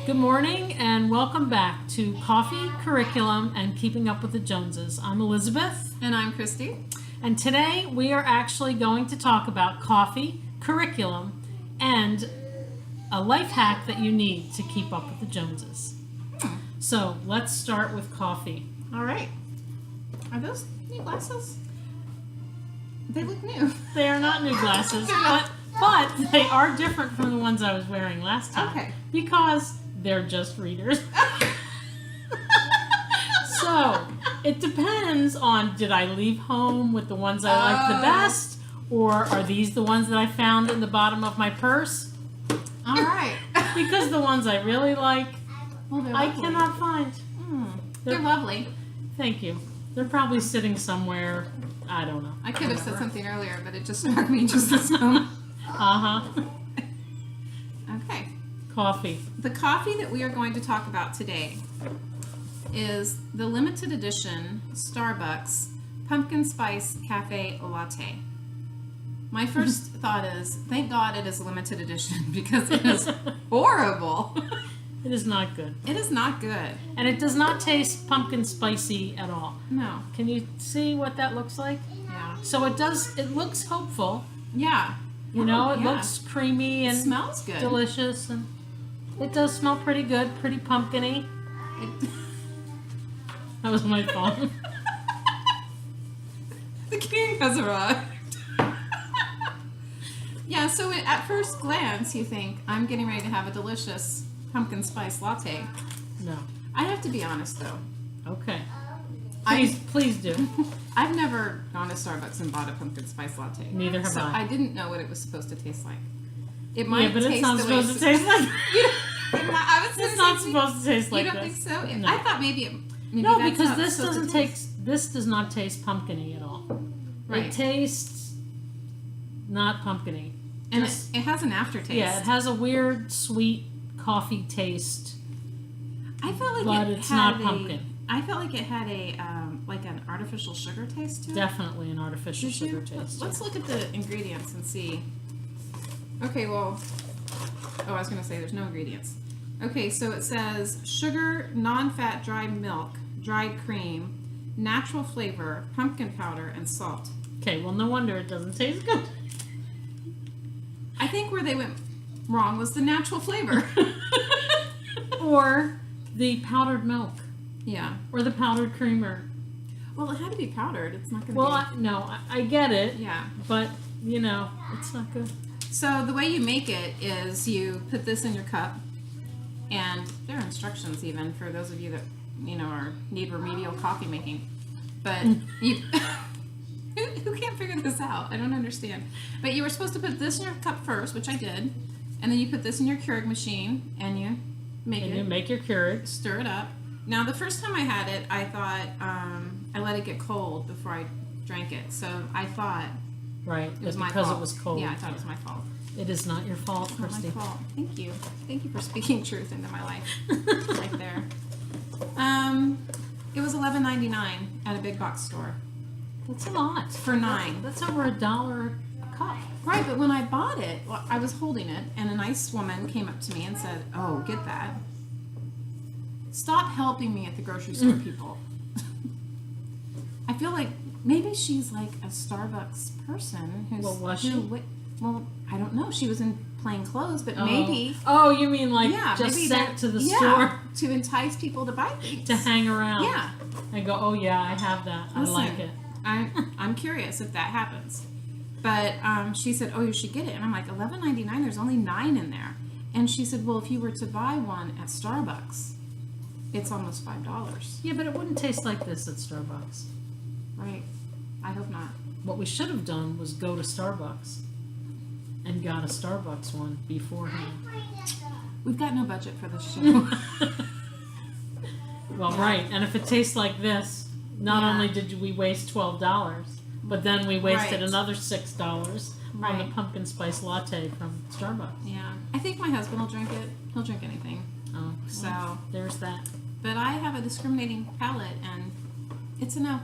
Good morning and welcome back to Coffee, Curriculum, and Keeping Up with the Joneses. I'm Elizabeth. And I'm Christy. And today we are actually going to talk about coffee, curriculum, and a life hack that you need to keep up with the Joneses. So let's start with coffee. All right. Are those new glasses? They look new. They are not new glasses, but they are different from the ones I was wearing last time. Okay. Because they're just readers. So it depends on, did I leave home with the ones I like the best, or are these the ones that I found in the bottom of my purse? All right. Because the ones I really like, Well, they're I lovely. cannot find. They're lovely. Thank you. They're probably sitting somewhere. I don't know. I could have said something earlier, but it just struck me just this moment. Okay. Coffee. The coffee that we are going to talk about today is the limited edition Starbucks Pumpkin Spice Cafe Latte. My first thought is, thank God it is a limited edition because it is horrible. It is not good. It is not good. And it does not taste pumpkin spicy at all. No. Can you see what that looks like? Yeah. So it looks hopeful. Yeah. You know, it Yeah. looks creamy It and smells good. delicious, and it does smell pretty good, pretty pumpkin-y. That was my phone. The king has arrived. Yeah, so at first glance you think, I'm getting ready to have a delicious pumpkin spice latte. No. I have to be honest though. Okay. I- Please do. I've never gone to Starbucks and bought a pumpkin spice latte. Neither have so I. I didn't know what it was supposed to taste like. It might Yeah, but taste it's not the way supposed to taste like I was It's gonna not say, supposed to taste like you don't this. think so? No. I thought maybe No, that's because how it's this supposed to doesn't taste. This does not taste pumpkin-y at all. Right. It tastes not pumpkin-y. And Just- it has an aftertaste. Yeah, it has a weird sweet coffee taste, I felt like but it it's had not a- pumpkin. I felt like it had a like an artificial sugar taste to it. Definitely an artificial Did sugar you? taste. Let's look at the ingredients and see. Okay, well, I was going to say there's no ingredients. Okay, so it says sugar, non-fat dried milk, dried cream, natural flavor, pumpkin powder, and salt. Okay, well, no wonder it doesn't taste good. I think where they went wrong was the natural flavor. Or the powdered milk, Yeah. or the powdered creamer. Well, it had to be powdered. It's not going to Well, be. I get it, Yeah. but, you know, it's not good. So the way you make it is you put this in your cup, and there are instructions even for those of you that need remedial coffee making. But you, who can't figure this out? I don't understand. But you were supposed to put this in your cup first, which I did, and then you put this in your Keurig machine, and you make And it, you make your Keurig. stir it up. Now the first time I had it, I thought I let it get cold before I drank it. So I thought Right, it was my because fault. it was cold. Yeah, I thought it was my fault. It is not your fault, It's not Christy. my fault. Thank you. Thank you for speaking truth into my life. Right there. It was $11.99 at a big box store That's a lot. for 9. That's over $1 a cup. Right, but when I bought it, well, I was holding it, and a nice woman came up to me and said, "Oh, get that. Stop helping me at the grocery store, people." I feel like maybe she's like a Starbucks person who's. Well, was she? Well, I don't know. She was in plain clothes, but maybe. Oh, you mean like Yeah, just maybe sent to the yeah, store to entice people to buy things. to hang around? Yeah. And go, oh yeah, I have that. Listen, I like it. I'm curious if that happens. But she said, "Oh, you should get it." And I'm like, $11.99. There's only 9 in there. And she said, "Well, if you were to buy one at Starbucks, it's almost $5." Yeah, but it wouldn't taste like this at Starbucks. Right? I hope not. What we should have done was go to Starbucks and got a Starbucks one beforehand. We've got no budget for this show. Well, right. And if it tastes like this, not Yeah. only did we waste $12, but then we wasted Right. another $6 on the Right. pumpkin spice latte from Starbucks. Yeah. I think my husband will drink it. He'll drink anything. Oh, So, well, there's that. but I have a discriminating palate, and it's a no.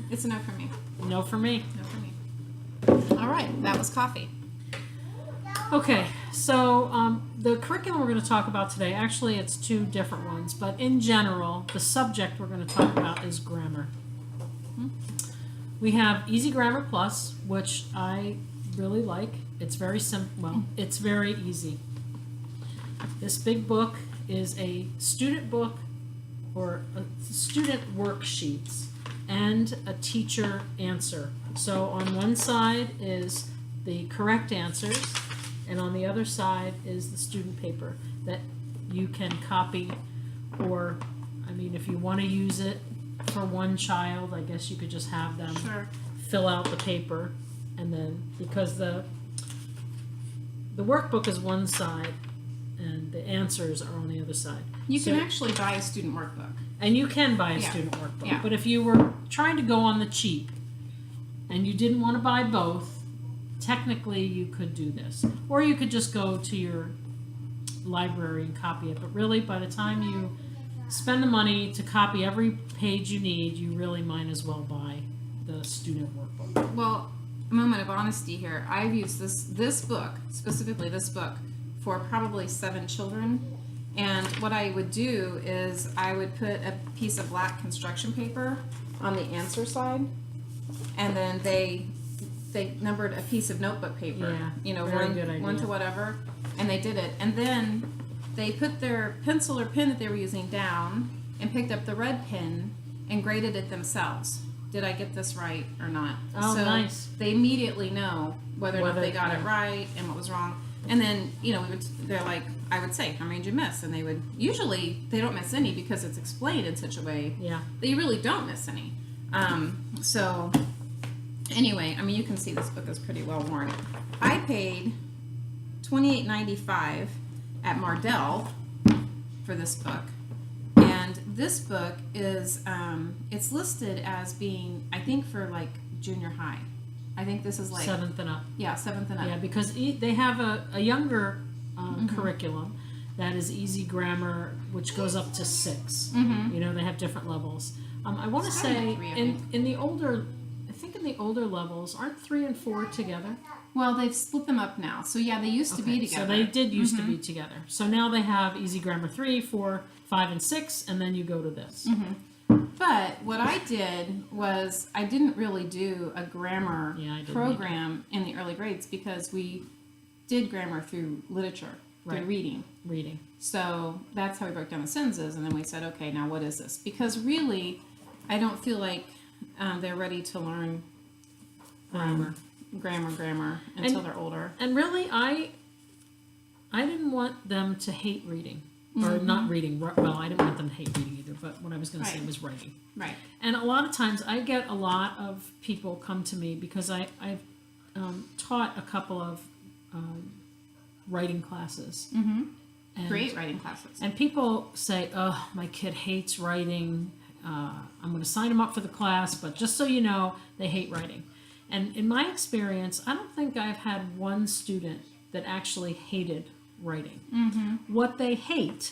It's a no for me. No for me. No for me. All right. That was coffee. Okay, so the curriculum we're going to talk about today, actually it's two different ones, but in general, the subject we're going to talk about is grammar. We have Easy Grammar Plus, which I really like. It's very simple. Well, it's very easy. This big book is a student book or student worksheets and a teacher answer. So on one side is the correct answers, and on the other side is the student paper that you can copy, or, I mean, if you want to use it for one child, I guess you could just have them fill out the paper, and then, because the workbook is one side and the answers are on the other side. You can actually buy a student workbook. And you can buy a student workbook, but if you were trying to go on the cheap and you didn't want to buy both, technically you could do this. Or you could just go to your library and copy it. But really, by the time you spend the money to copy every page you need, you really might as well buy the student workbook. Well, a moment of honesty here. I've used this book, specifically this book, for probably 7 children. And what I would do is I would put a piece of black construction paper on the answer side, and then they numbered a piece of notebook paper, one to whatever, and they did it. And then they put their pencil or pen that they were using down and picked up the red pen and graded it themselves. Did I get this right or not? Oh, so nice. They immediately know whether or not they got it right and what was wrong. And then, they're like, I would say, how many did you miss? And usually they don't miss any because it's explained in such a way that you really don't miss any. So anyway, I mean, you can see this book is pretty well worn. I paid $28.95 at Mardell for this book. And this book is, it's listed as being, I think, for like junior high. I think this is like 7th and up. Yeah, 7th and up. Yeah, because they have a younger curriculum that is Easy Grammar, which goes up to 6. They have different levels. I want to say in the older, I think in the older levels, aren't 3 and 4 together? Well, they've split them up now. So yeah, they used to be together. So they did used to be together. So now they have Easy Grammar 3, 4, 5, and 6, and then you go to this. But what I did was I didn't really do a grammar program in the early grades because we did grammar through literature, through reading. So that's how we broke down the sentences, and then we said, okay, now what is this? Because really, I don't feel like they're ready to learn grammar until they're older. And really, I didn't want them to hate reading. Or not reading. Well, I didn't want them to hate reading either, but what I was going to say was writing. Right. And a lot of times I get a lot of people come to me because I've taught a couple of writing classes. And, great writing classes. And people say, oh, my kid hates writing. I'm going to sign them up for the class, but just so you know, they hate writing. And in my experience, I don't think I've had one student that actually hated writing. What they hate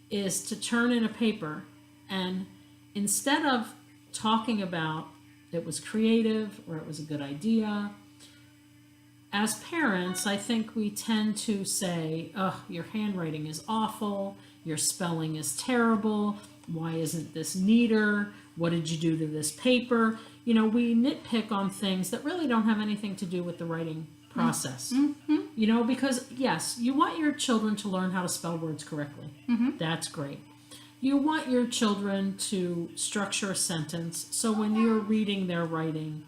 is to turn in a paper and instead of talking about it was creative or it was a good idea, as parents, I think we tend to say, oh, your handwriting is awful, your spelling is terrible, why isn't this neater, what did you do to this paper? We nitpick on things that really don't have anything to do with the writing process. Because yes, you want your children to learn how to spell words correctly. That's great. You want your children to structure a sentence so when you're reading their writing,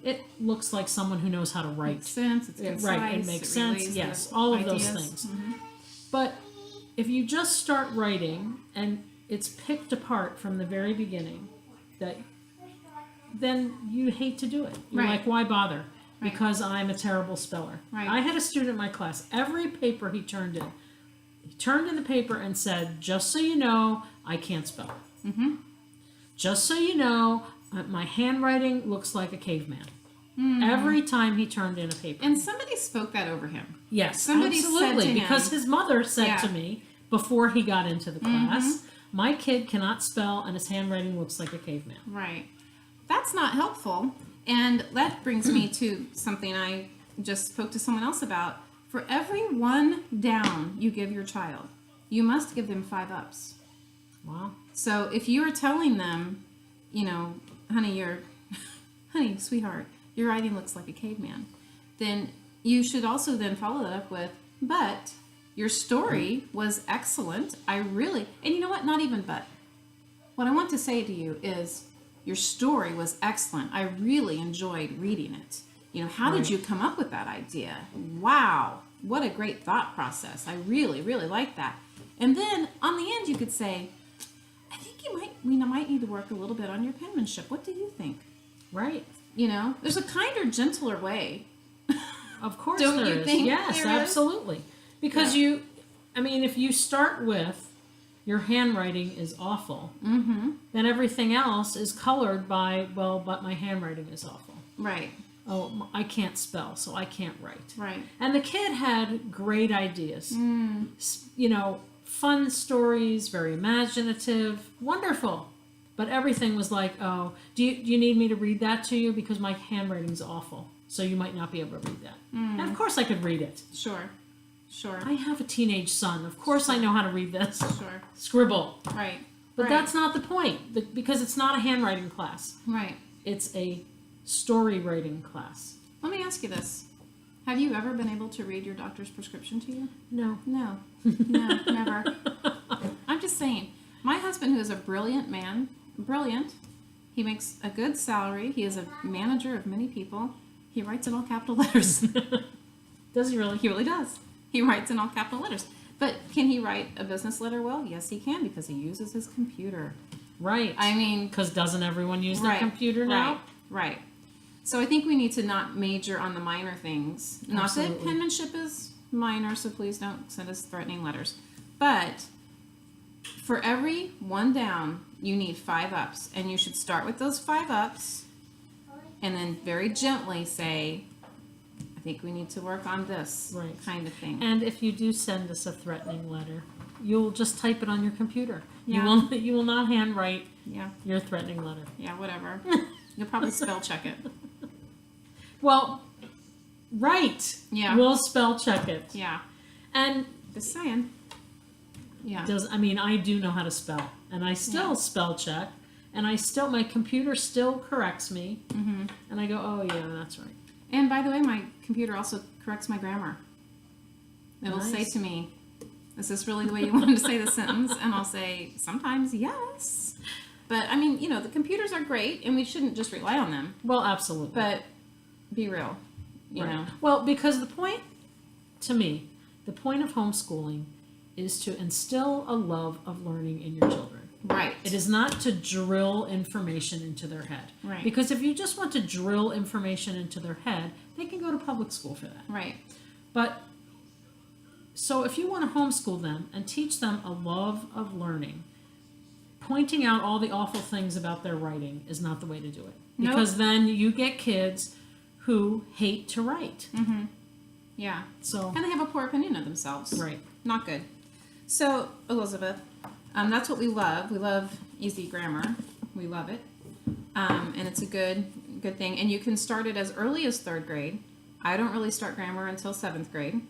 it looks like someone who knows how to write. Makes sense. It's concise. Right, it makes sense. Yes, all of those things. But if you just start writing and it's picked apart from the very beginning, then you hate to do it. You're like, why bother? Because I'm a terrible speller. I had a student in my class, every paper he turned in the paper and said, just so you know, I can't spell. Just so you know, my handwriting looks like a caveman. Every time he turned in a paper. And somebody spoke that over him. Yes, somebody absolutely. Said to because him, his mother said to me before he got into the class, my kid cannot spell and his handwriting looks like a caveman. Right. That's not helpful. And that brings me to something I just spoke to someone else about. For every 1 down you give your child, you must give them 5 ups. Wow. So if you are telling them, you know, honey, sweetheart, your writing looks like a caveman, then you should also then follow that up with, but your story was excellent. And you know what? Not even but. What I want to say to you is, your story was excellent. I really enjoyed reading it. You know, how did you come up with that idea? Wow, what a great thought process. I really, really like that. And then on the end, you could say, I think we might need to work a little bit on your penmanship. What do you think? Right. You know, there's a kinder, gentler way. Of course Don't there you is. think Yes, there is? absolutely. Because if you start with your handwriting is awful, then everything else is colored by, well, but my handwriting is awful. Right. Oh, I can't spell, so I can't write. Right. And the kid had great ideas. You know, fun stories, very imaginative, wonderful. But everything was like, oh, do you need me to read that to you? Because my handwriting's awful, so you might not be able to read that. And of course I could read it. Sure. I have a teenage son. Of course I know how to read this. Sure. Scribble. Right. But that's not the point, because it's not a handwriting class. Right. It's a story writing class. Let me ask you this. Have you ever been able to read your doctor's prescription to you? No. No. No, never. I'm just saying. My husband, who is a brilliant man, he makes a good salary. He is a manager of many people. He writes in all capital letters. Does he really? He really does. He writes in all capital letters. But can he write a business letter well? Yes, he can, because he uses his computer. Right. I mean... Because doesn't everyone use their computer now? Right. So I think we need to not major on the minor things. Not that penmanship is minor, so please don't send us threatening letters. But for every 1 down, you need 5 ups. And you should start with those 5 ups and then very gently say, I think we need to work on this kind of thing. And if you do send us a threatening letter, you'll just type it on your computer. Yeah. You will not handwrite Yeah. your threatening letter. Yeah, whatever. You'll probably spell check it. Well, right. Yeah. We'll spell check it. Yeah. And Just saying. Yeah. I do know how to spell, and I still spell check, and my computer still corrects me, and I go, oh yeah, that's right. And by the way, my computer also corrects my grammar. It'll say to me, is this really the way you wanted to say the sentence? And I'll say, sometimes yes. But I mean, you know, the computers are great, and we shouldn't just rely on them. Well, absolutely. But be real, you know. Well, because the point of homeschooling is to instill a love of learning in your children. Right. It is not to drill information into their head. Right. Because if you just want to drill information into their head, they can go to public school for that. Right. But, so if you want to homeschool them and teach them a love of learning, pointing out all the awful things about their writing is not the way to do it. Because then you get kids who hate to write. Yeah. So. And they have a poor opinion of themselves. Right. Not good. So, Elizabeth, that's what we love. We love easy grammar. We love it. And it's a good thing. And you can start it as early as 3rd grade. I don't really start grammar until 7th grade.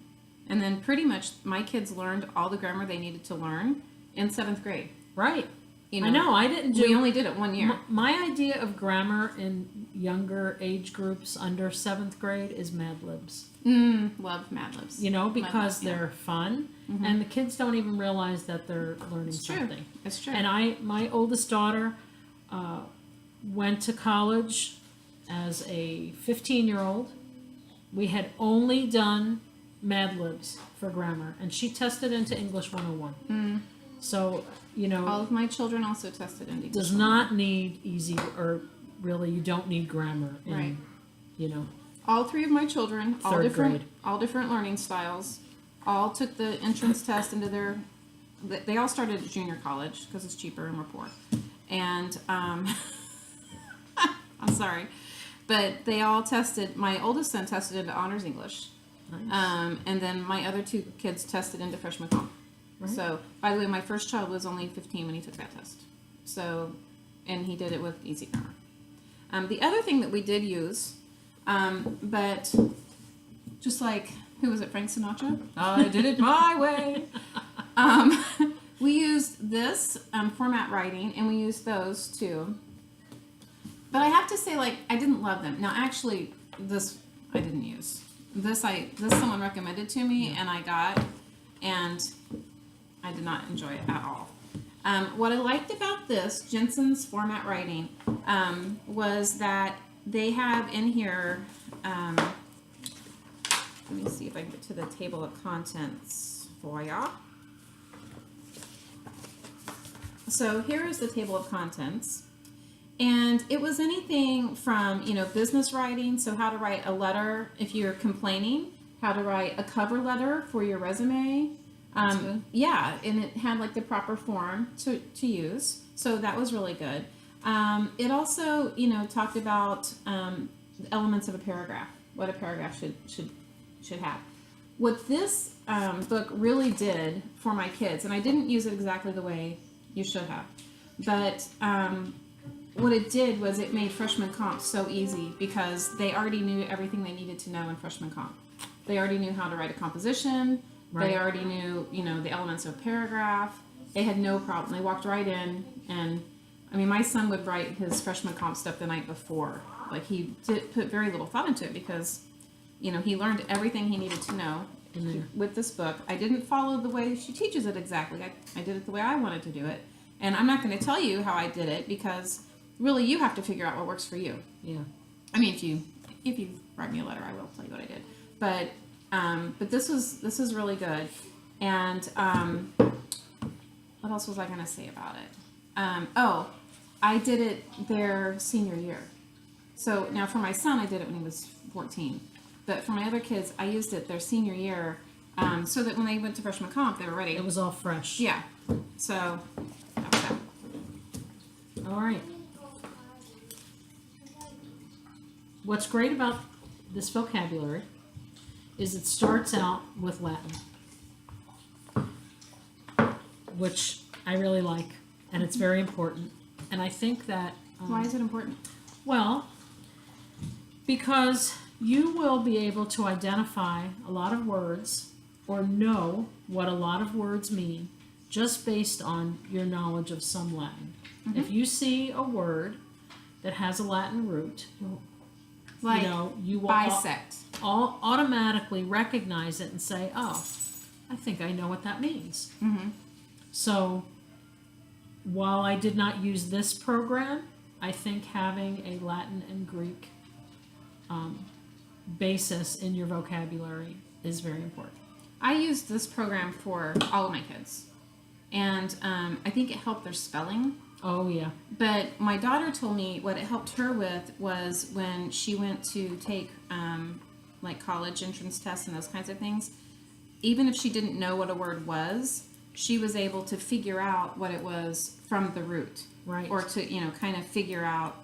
And then pretty much my kids learned all the grammar they needed to learn in 7th grade. Right. You know, I know. I didn't do. We only did it 1 year. My idea of grammar in younger age groups under 7th grade is Mad Libs. Love Mad Libs. You know, because they're fun, and the kids don't even realize that they're learning something. It's true. And my oldest daughter went to college as a 15-year-old. We had only done Mad Libs for grammar, and she tested into English 101. So, you know, all of my children also tested into English. Does not need easy, or really, you don't need grammar in, you know. All 3 of my children, all 3rd different, grade. all different learning styles, all took the entrance test into their. They all started at junior college because it's cheaper and we're poor, and I'm sorry, but they all tested. My oldest son tested into honors English, and then my other 2 kids tested into freshman comp. Right. So, by the way, my first child was only 15 when he took that test. So, and he did it with easy grammar. The other thing that we did use, but just like Who was it? Frank Sinatra? I did it my way. Um, we used this format writing, and we used those too. But I have to say, like, I didn't love them. Now, actually, this I didn't use. This someone recommended to me, and I got, and I did not enjoy it at all. What I liked about this Jensen's format writing was that they have in here. Let me see if I can get to the table of contents for ya. So here is the table of contents. And it was anything from, business writing, so how to write a letter if you're complaining, how to write a cover letter for your resume. Yeah, and it had like the proper form to use. So that was really good. It also, talked about the elements of a paragraph, what a paragraph should have. What this book really did for my kids, and I didn't use it exactly the way you should have, but what it did was it made freshman comp so easy because they already knew everything they needed to know in freshman comp. They already knew how to write a composition. Right. They already knew, the elements of a paragraph. They had no problem. They walked right in, and my son would write his freshman comp stuff the night before. Like, he did put very little thought into it because, he learned everything he needed to know with this book. I didn't follow the way she teaches it exactly. I did it the way I wanted to do it. And I'm not going to tell you how I did it because really you have to figure out what works for you. Yeah. If you write me a letter, I will tell you what I did. But this was really good. And what else was I going to say about it? I did it their senior year. So now for my son, I did it when he was 14. But for my other kids, I used it their senior year so that when they went to freshman comp, they were ready. It was all fresh. Yeah. So that was that. All right. What's great about this vocabulary is it starts out with Latin, which I really like, and it's very important. And I think that... Why is it important? Well, because you will be able to identify a lot of words or know what a lot of words mean just based on your knowledge of some Latin. Mm-hmm. If you see a word that has a Latin root, like you will bisect. All automatically recognize it and say, oh, I think I know what that means. Mm-hmm. So while I did not use this program, I think having a Latin and Greek basis in your vocabulary is very important. I used this program for all of my kids, and I think it helped their spelling. Oh, yeah. But my daughter told me what it helped her with was when she went to take like college entrance tests and those kinds of things. Even if she didn't know what a word was, she was able to figure out what it was from the root. Right. Or to, kind of figure out...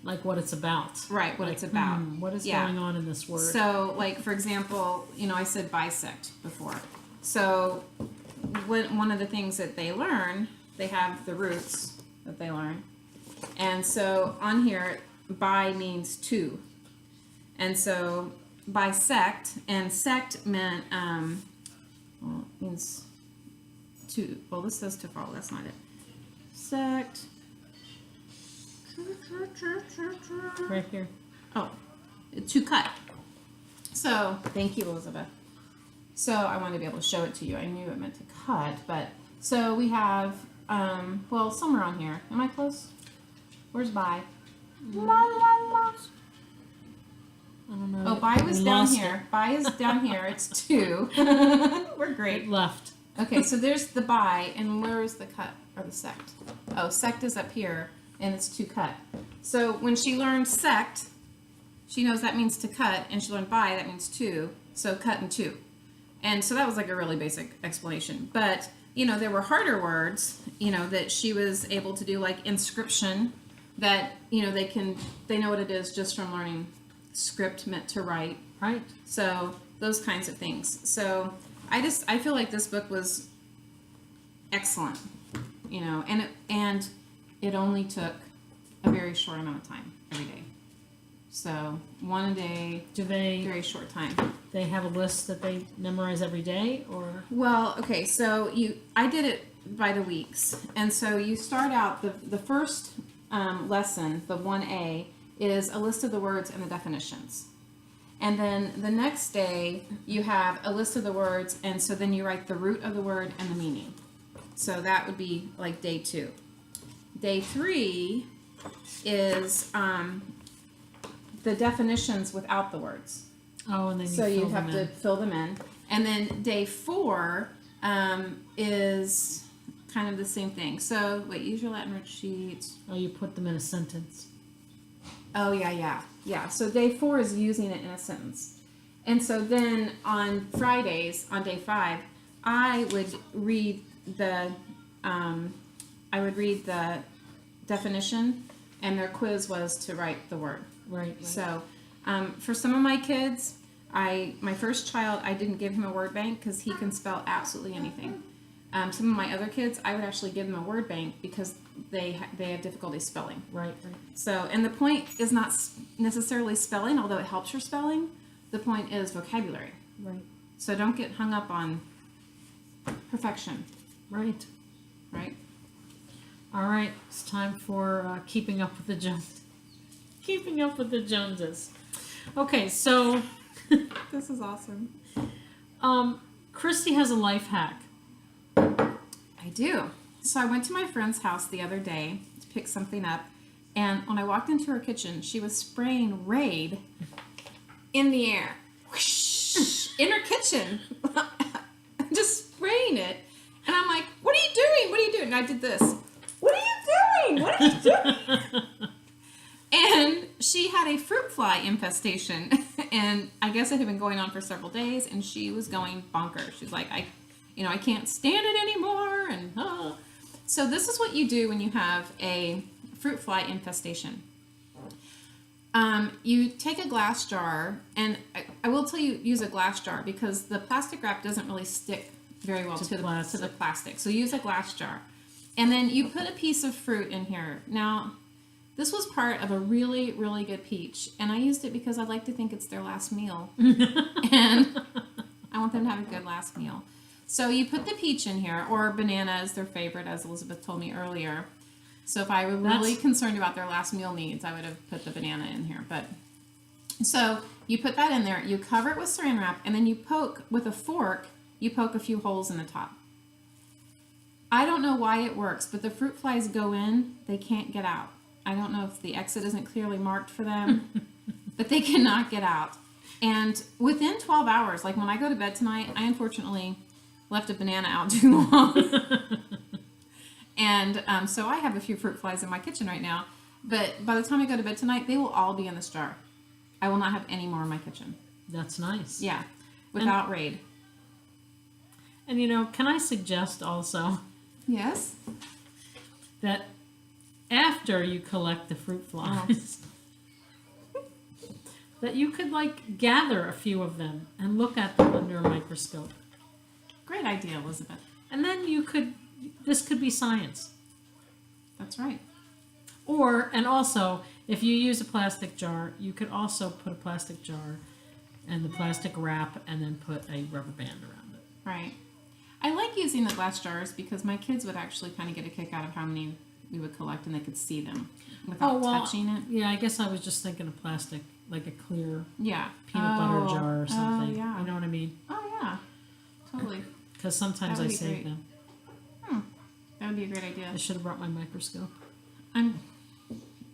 like what it's about. Right, what it's about. What is going on in this word? So, like, for example, I said bisect before. So, one of the things that they learn, they have the roots that they learn. And so, on here, bi means two. And so, bisect, and sect meant, means to, well, this says to follow, that's not it. Sect. Right here. Oh, to cut. So, thank you, Elizabeth. So, I wanted to be able to show it to you. I knew it meant to cut, but, so we have, well, somewhere on here. Am I close? Where's bi? I don't know. Oh, bi was down here. Bi is down here. It's two. We're great. It left. Okay, so there's the bi, and where is the cut, or the sect? Oh, sect is up here, and it's to cut. So when she learned sect, she knows that means to cut, and she learned bi, that means two, so cut and two. And so that was like a really basic explanation. But, there were harder words, that she was able to do, like inscription, that, they know what it is just from learning script meant to write. Right. So those kinds of things. So I feel like this book was excellent, and it only took a very short amount of time every day. So one a day, Do they very short time. they have a list that they memorize every day, or Well, okay, so I did it by the weeks, and so you start out the first lesson, the 1A, is a list of the words and the definitions, and then the next day you have a list of the words, and so then you write the root of the word and the meaning. So that would be like day 2. Day 3 is the definitions without the words. oh, and then you So fill you them have to in. fill them in. And then day 4 is kind of the same thing. So, wait, use your Latin word sheet. Oh, you put them in a sentence. Oh, yeah. So day 4 is using it in a sentence. And so then on Fridays, on day 5, I would read the definition, and their quiz was to write the word. Right. So, for some of my kids, my first child, I didn't give him a word bank because he can spell absolutely anything. Some of my other kids, I would actually give them a word bank because they have difficulty spelling. Right. So, and the point is not necessarily spelling, although it helps your spelling. The point is vocabulary. Right. So don't get hung up on perfection, Right. right? All right. It's time for keeping up with the Joneses. Keeping up with the Joneses. Okay, so This is awesome. Christy has a life hack. I do. So I went to my friend's house the other day to pick something up, and when I walked into her kitchen, she was spraying Raid in the air. Whoosh, in her kitchen. Just spraying it. And I'm like, what are you doing? What are you doing? And I did this. What are you doing? What are you doing? And she had a fruit fly infestation. And I guess it had been going on for several days, and she was going bonkers. She's like, I can't stand it anymore. And so this is what you do when you have a fruit fly infestation. You take a glass jar, and I will tell you, use a glass jar because the plastic wrap doesn't really stick very well to the plastic. So use a glass jar. And then you put a piece of fruit in here. Now, this was part of a really, really good peach, and I used it because I like to think it's their last meal. And I want them to have a good last meal. So you put the peach in here, or banana is their favorite, as Elizabeth told me earlier. So if I were really concerned about their last meal needs, I would have put the banana in here. But so you put that in there, you cover it with saran wrap, and then you poke with a fork, you poke a few holes in the top. I don't know why it works, but the fruit flies go in, they can't get out. I don't know if the exit isn't clearly marked for them, but they cannot get out. And within 12 hours, like when I go to bed tonight, I unfortunately left a banana out too long. And so I have a few fruit flies in my kitchen right now. But by the time I go to bed tonight, they will all be in this jar. I will not have any more in my kitchen. That's nice. Yeah, without Raid. And can I suggest also Yes? that after you collect the fruit flies, that you could gather a few of them and look at them under a microscope. Great idea, Elizabeth. And then this could be science. That's right. And also, if you use a plastic jar, you could also put a plastic jar and the plastic wrap and then put a rubber band around it. Right. I like using the glass jars because my kids would actually kind of get a kick out of how many we would collect and they could see them without touching it. Yeah, I guess I was just thinking of plastic, like a clear peanut butter jar or something. Yeah. You know what I mean? Oh, yeah. Totally. Because sometimes I save them. That would be a great idea. I should have brought my microscope.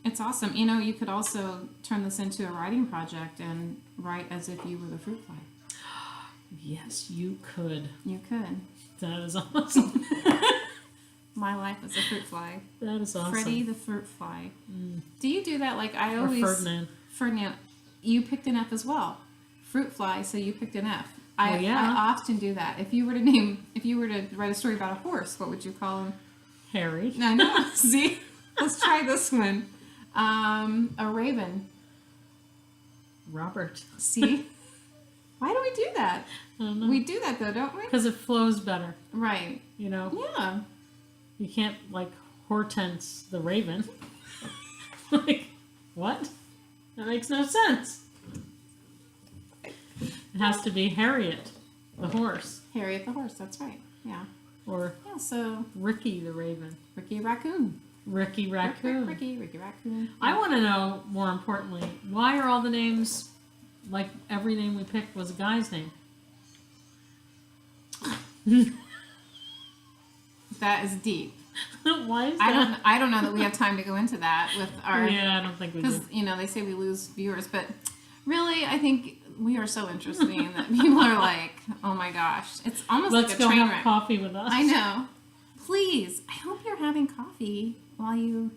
It's awesome. You could also turn this into a writing project and write as if you were the fruit fly. Yes, you could. You could. That is awesome. My life as a fruit fly. That is awesome. Freddie the fruit fly. Do you do that? Like I always. Or Ferdinand. Ferdinand, you picked an F as well. Fruit fly, so you picked an F. I often do that. If you were to write a story about a horse, what would you call him? Harry. No. See, let's try this one. A raven. Robert. See, why do we do that? I don't know. We do that though, don't we? Because it flows better. Right. Yeah. You can't Hortense the raven. What? That makes no sense. It has to be Harriet, the horse, Harriet the horse. That's right. Yeah. or Yeah. So Ricky the raven. Ricky Raccoon. Ricky Raccoon. Ricky Raccoon. I want to know, more importantly, why are all the names, like every name we picked was a guy's name? That is deep. Why is that? I don't know that we have time to go into that with our. Yeah, I don't think we do. Because they say we lose viewers, but really, I think we are so interesting that people are like, oh my gosh, it's almost Let's like a go train have wreck. coffee with us. I know. Please, I hope you're having coffee while you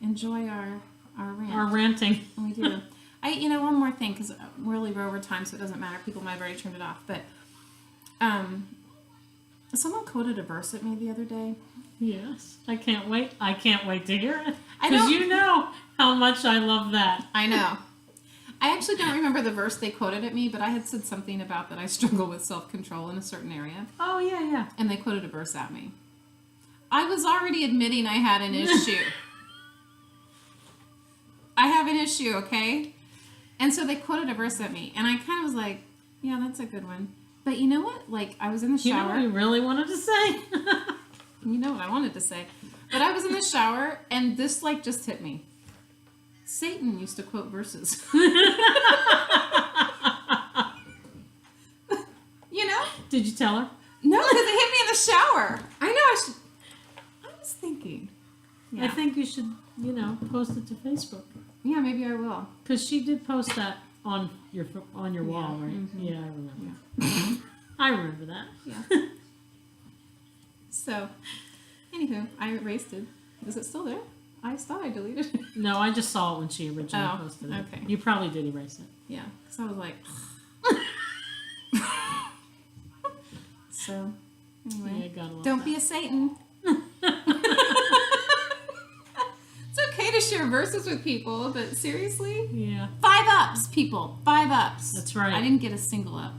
enjoy our rant. Our ranting. We do. One more thing, because really we're over time, so it doesn't matter. People might have already turned it off, but someone quoted a verse at me the other day. Yes, I can't wait. I can't wait to hear it. I Because don't- you know how much I love that. I know. I actually don't remember the verse they quoted at me, but I had said something about that I struggle with self-control in a certain area, Oh, yeah. and they quoted a verse at me. I was already admitting I had an issue. I have an issue, okay? And so they quoted a verse at me, and I kind of was like, yeah, that's a good one. But you know what? Like, I was in the You know shower. what you really wanted to say? You know what I wanted to say. But I was in the shower, and this, just hit me. Satan used to quote verses. Did you tell her? No, because it hit me in the shower. I know, I was thinking. Yeah. I think you should, post it to Facebook. Yeah, maybe I will. Because she did post that on your wall, right? Mm-hmm. Yeah, I remember. I remember that. Yeah. So, anywho, I erased it. Is it still there? I thought I deleted it. No, I just saw it when she originally Oh, posted it. okay. You probably did erase it. Yeah, because I was like... So, anyway. Yeah, gotta love Don't that. be a Satan. It's okay to share verses with people, but seriously? Yeah, 5 ups, people. 5 ups. that's right. I didn't get a single up.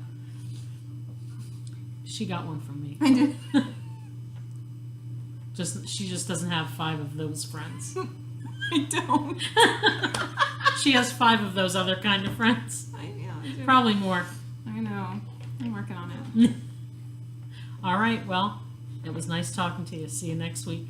She got one from me. I did. She just doesn't have 5 of those friends. I don't. She has 5 of those other kind of friends. I know. I do. Probably more. I know. I'm working on it. All right, well, it was nice talking to you. See you next week.